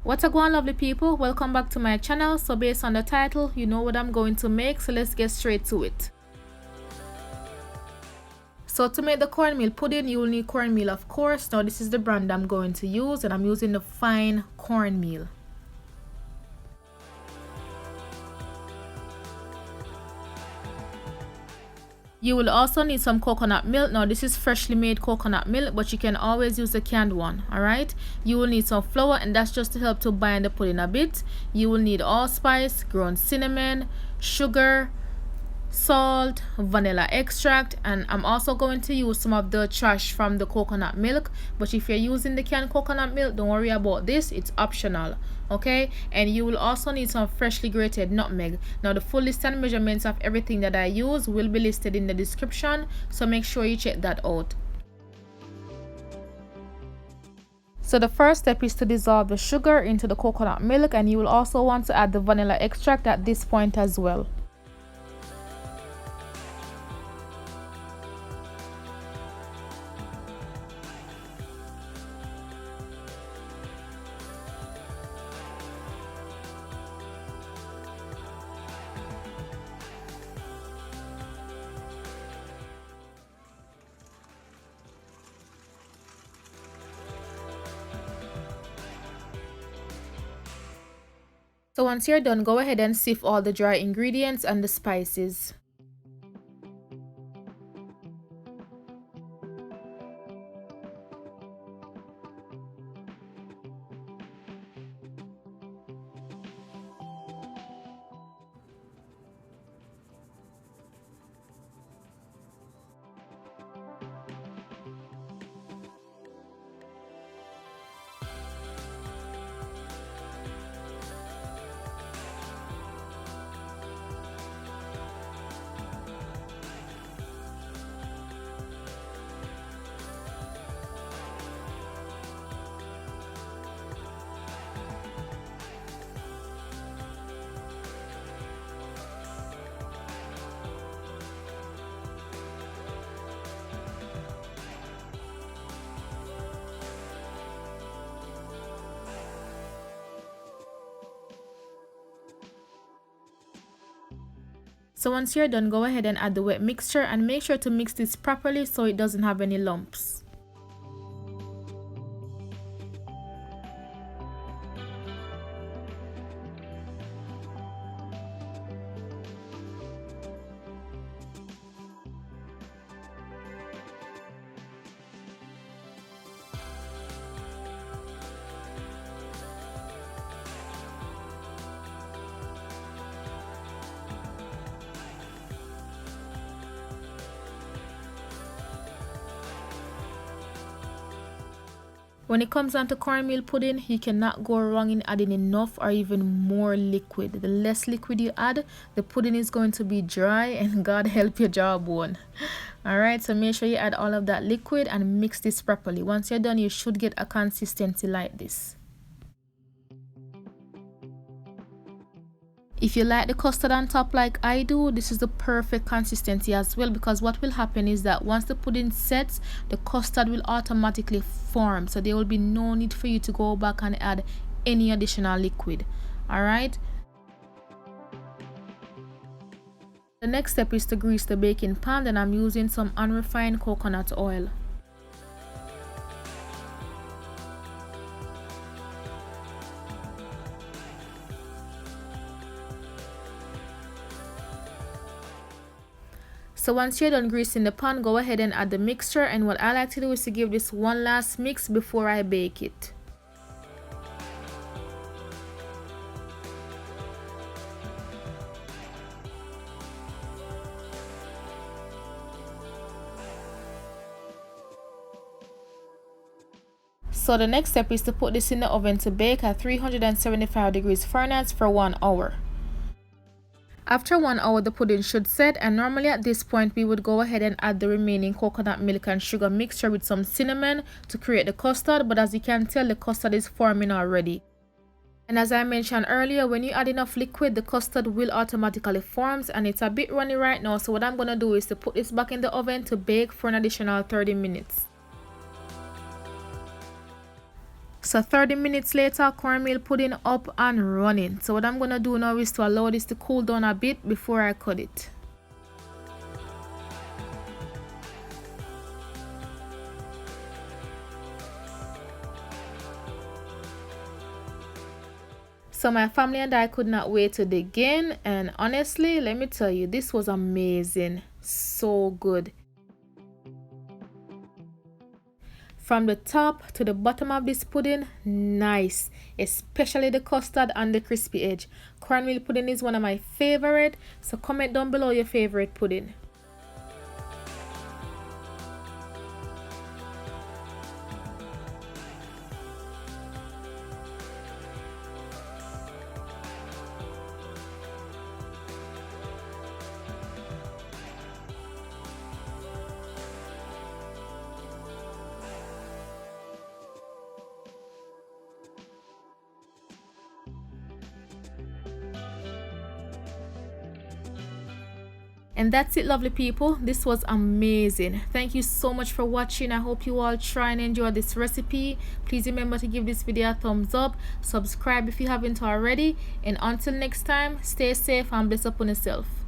What's a going, lovely people? Welcome back to my channel. So based on the title, you know what I'm going to make, so let's get straight to it. So to make the cornmeal pudding, you will need cornmeal, of course. Now this is the brand I'm going to use, and I'm using the fine cornmeal. You will also need some coconut milk. Now this is freshly made coconut milk, but you can always use the canned one. Alright, you will need some flour, and that's just to help to bind the pudding a bit. You will need allspice, ground cinnamon, sugar, salt, vanilla extract, and I'm also going to use some of the trash from the coconut milk. But if you're using the canned coconut milk, don't worry about this, it's optional. Okay, and you will also need some freshly grated nutmeg. Now the full list and measurements of everything that I use will be listed in the description, so make sure you check that out. So the first step is to dissolve the sugar into the coconut milk, and you will also want to add the vanilla extract at this point as well. So once you're done, go ahead and sift all the dry ingredients and the spices. So once you're done, go ahead and add the wet mixture, and make sure to mix this properly so it doesn't have any lumps. When it comes down to cornmeal pudding, you cannot go wrong in adding enough or even more liquid. The less liquid you add, the pudding is going to be dry, and God help your jawbone. Alright, so make sure you add all of that liquid and mix this properly. Once you're done, you should get a consistency like this. If you like the custard on top like I do, this is the perfect consistency as well, because what will happen is that once the pudding sets, the custard will automatically form, so there will be no need for you to go back and add any additional liquid. Alright, the next step is to grease the baking pan, and I'm using some unrefined coconut oil. So once you're done greasing the pan, go ahead and add the mixture, and what I like to do is to give this one last mix before I bake it. So the next step is to put this in the oven to bake at 375 degrees Fahrenheit for 1 hour. After 1 hour, the pudding should set, and normally at this point we would go ahead and add the remaining coconut milk and sugar mixture with some cinnamon to create the custard, but as you can tell, the custard is forming already. And as I mentioned earlier, when you add enough liquid, the custard will automatically form, and it's a bit runny right now, so what I'm going to do is to put this back in the oven to bake for an additional 30 minutes. So 30 minutes later, cornmeal pudding up and running. So what I'm gonna do now is to allow this to cool down a bit before I cut it. So my family and I could not wait to dig in, and honestly, let me tell you, this was amazing. So good. From the top to the bottom of this pudding, nice, especially the custard and the crispy edge. Cornmeal pudding is one of my favorite, so comment down below your favorite pudding. And that's it, lovely people. This was amazing. Thank you so much for watching. I hope you all try and enjoy this recipe. Please remember to give this video a thumbs up, subscribe if you haven't already, and until next time, stay safe and bless upon yourself.